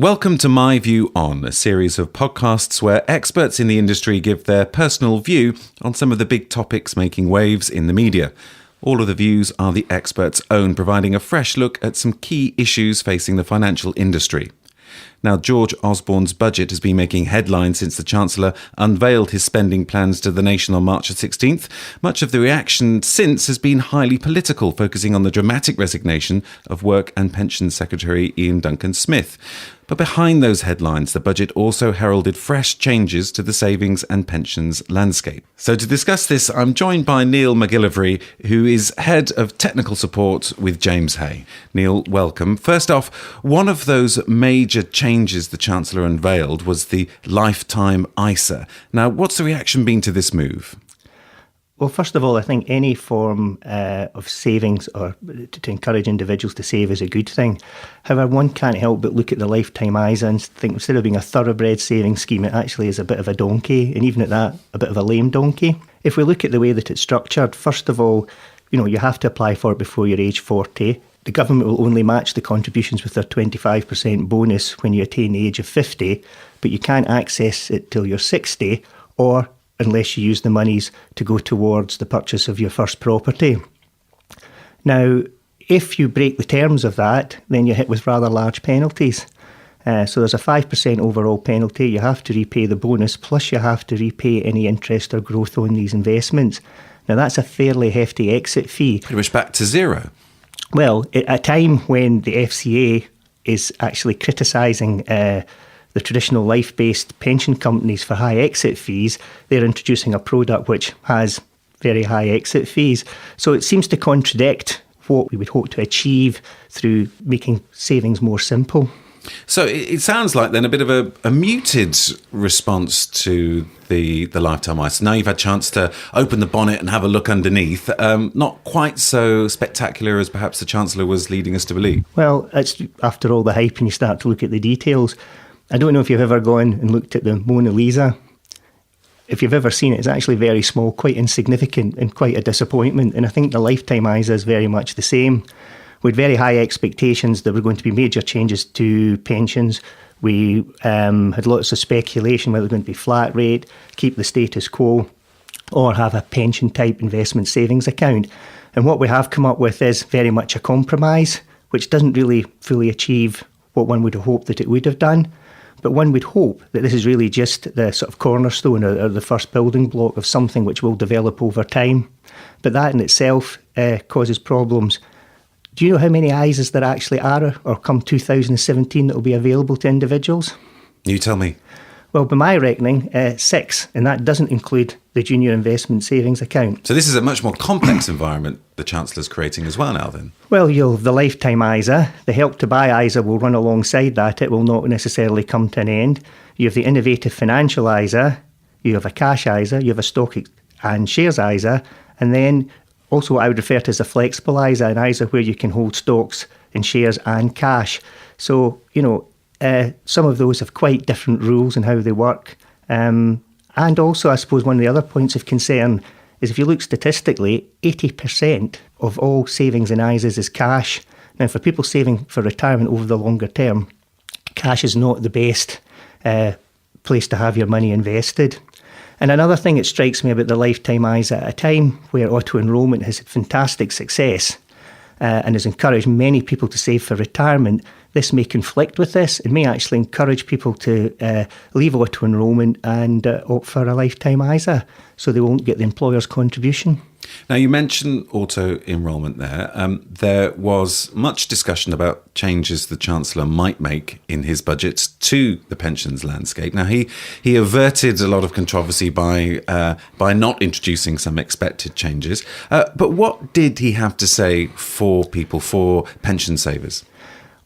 Welcome to My View On, a series of podcasts where experts in the industry give their personal view on some of the big topics making waves in the media. All of the views are the experts' own, providing a fresh look at some key issues facing the financial industry. Now, George Osborne's budget has been making headlines since the Chancellor unveiled his spending plans to the nation on March the 16th. Much of the reaction since has been highly political, focusing on the dramatic resignation of Work and Pensions Secretary Ian Duncan-Smith. But behind those headlines, the budget also heralded fresh changes to the savings and pensions landscape. So to discuss this, I'm joined by Neil MacGillivray, who is Head of Technical Support with James Hay. Neil, welcome. First off, one of those major changes the Chancellor unveiled was the lifetime ISA. Now, what's the reaction been to this move? Well, first of all, I think any form of savings or to encourage individuals to save is a good thing. However, one can't help but look at the lifetime ISA and think instead of being a thoroughbred savings scheme, it actually is a bit of a donkey, and even at that, a bit of a lame donkey. If we look at the way that it's structured, first of all, you have to apply for it before you're age 40. The government will only match the contributions with their 25% bonus when you attain the age of 50, but you can't access it till you're 60 or unless you use the monies to go towards the purchase of your first property. Now, if you break the terms of that, then you're hit with rather large penalties. So there's a 5% overall penalty. You have to repay the bonus, plus you have to repay any interest or growth on these investments. Now, that's a fairly hefty exit fee. Pretty much back to zero. Well, at a time when the FCA is actually criticising the traditional life-based pension companies for high exit fees, they're introducing a product which has very high exit fees. So it seems to contradict what we would hope to achieve through making savings more simple. So it sounds like then a bit of a muted response to the lifetime ISA. Now you've had a chance to open the bonnet and have a look underneath. Not quite so spectacular as perhaps the Chancellor was leading us to believe. Well, it's after all the hype and you start to look at the details. I don't know if you've ever gone and looked at the Mona Lisa. If you've ever seen it, it's actually very small, quite insignificant and quite a disappointment. And I think the lifetime ISA is very much the same. We had very high expectations there were going to be major changes to pensions. We had lots of speculation whether it was going to be flat rate, keep the status quo, or have a pension type investment savings account. And what we have come up with is very much a compromise, which doesn't really fully achieve what one would have hoped that it would have done. But one would hope that this is really just the sort of cornerstone or the first building block of something which will develop over time. But that in itself causes problems. Do you know how many ISAs there actually are or come 2017 that will be available to individuals? You tell me. Well, by my reckoning, 6, and that doesn't include the junior investment savings account. So this is a much more complex environment the Chancellor's creating as well now then. Well, you'll have the lifetime ISA. The help to buy ISA will run alongside that. It will not necessarily come to an end. You have the innovative financial ISA, you have a cash ISA, you have a stock and shares ISA, and then also what I would refer to as a flexible ISA, an ISA where you can hold stocks and shares and cash. So, some of those have quite different rules and how they work. And also, I suppose, one of the other points of concern is if you look statistically, 80% of all savings in ISAs is cash. Now, for people saving for retirement over the longer term, cash is not the best place to have your money invested. And another thing that strikes me about the lifetime ISA, at a time where auto-enrolment has had fantastic success and has encouraged many people to save for retirement, this may conflict with this. It may actually encourage people to leave auto-enrolment and opt for a lifetime ISA so they won't get the employer's contribution. Now, you mentioned auto-enrolment there. There was much discussion about changes the Chancellor might make in his budget to the pensions landscape. Now, he averted a lot of controversy by not introducing some expected changes. But what did he have to say for people, for pension savers?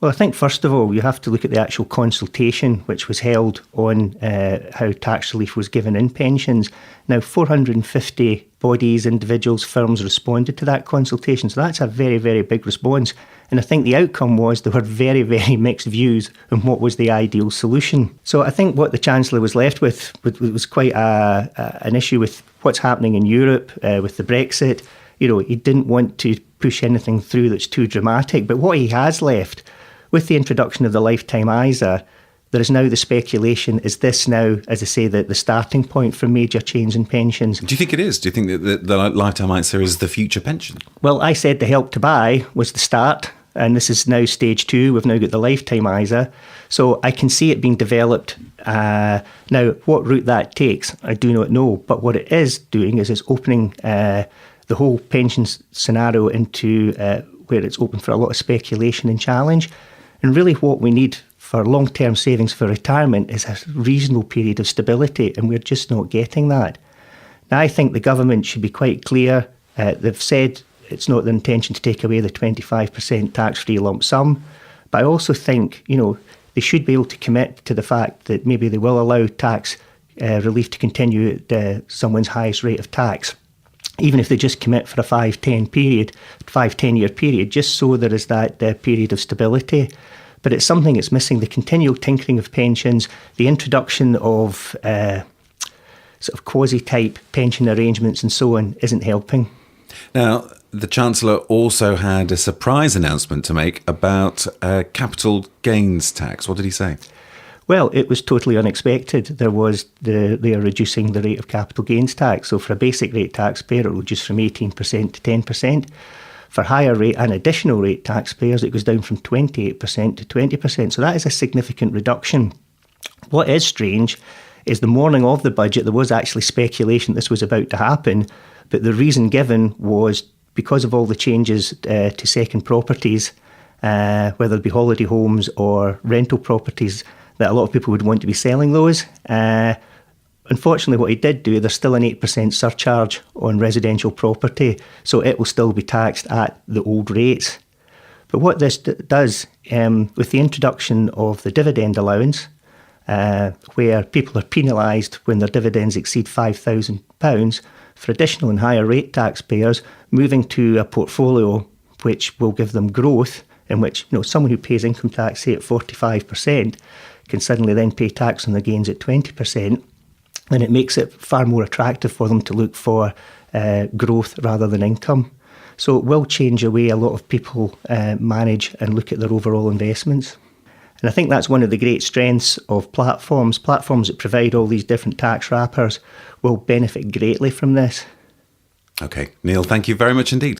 Well, I think first of all, you have to look at the actual consultation which was held on how tax relief was given in pensions. Now, 450 bodies, individuals, firms responded to that consultation. So that's a very, very big response. And I think the outcome was there were very, very mixed views on what was the ideal solution. So I think what the Chancellor was left with was quite an issue with what's happening in Europe with the Brexit. He didn't want to push anything through that's too dramatic. But what he has left with the introduction of the lifetime ISA, there is now the speculation, is this now, as I say, the starting point for major change in pensions? Do you think it is? Do you think that the lifetime ISA is the future pension? Well, I said the Help to Buy was the start, and this is now stage 2. We've now got the lifetime ISA. So I can see it being developed. Now, what route that takes, I do not know. But what it is doing is it's opening the whole pension scenario into where it's open for a lot of speculation and challenge. And really what we need for long-term savings for retirement is a reasonable period of stability, and we're just not getting that. Now, I think the government should be quite clear. They've said it's not their intention to take away the 25% tax-free lump sum, but I also think, they should be able to commit to the fact that maybe they will allow tax relief to continue at someone's highest rate of tax, even if they just commit for a 5-10-year period, just so there is that period of stability. But it's something that's missing. The continual tinkering of pensions, the introduction of sort of quasi-type pension arrangements and so on isn't helping. Now, the Chancellor also had a surprise announcement to make about capital gains tax. What did he say? Well, it was totally unexpected. They are reducing the rate of capital gains tax. So for a basic rate taxpayer, it will reduce from 18% to 10%. For higher rate and additional rate taxpayers, it goes down from 28% to 20%. So that is a significant reduction. What is strange is the morning of the budget, there was actually speculation this was about to happen, but the reason given was because of all the changes to second properties, whether it be holiday homes or rental properties, that a lot of people would want to be selling those. Unfortunately, what he did do, there's still an 8% surcharge on residential property, so it will still be taxed at the old rates. But what this does, with the introduction of the dividend allowance, where people are penalised when their dividends exceed £5,000, for additional and higher rate taxpayers, moving to a portfolio which will give them growth, in which someone who pays income tax, say at 45%, can suddenly then pay tax on the gains at 20%. And it makes it far more attractive for them to look for growth rather than income. So it will change the way a lot of people manage and look at their overall investments. And I think that's one of the great strengths of platforms. Platforms that provide all these different tax wrappers will benefit greatly from this. Okay, Neil, thank you very much indeed.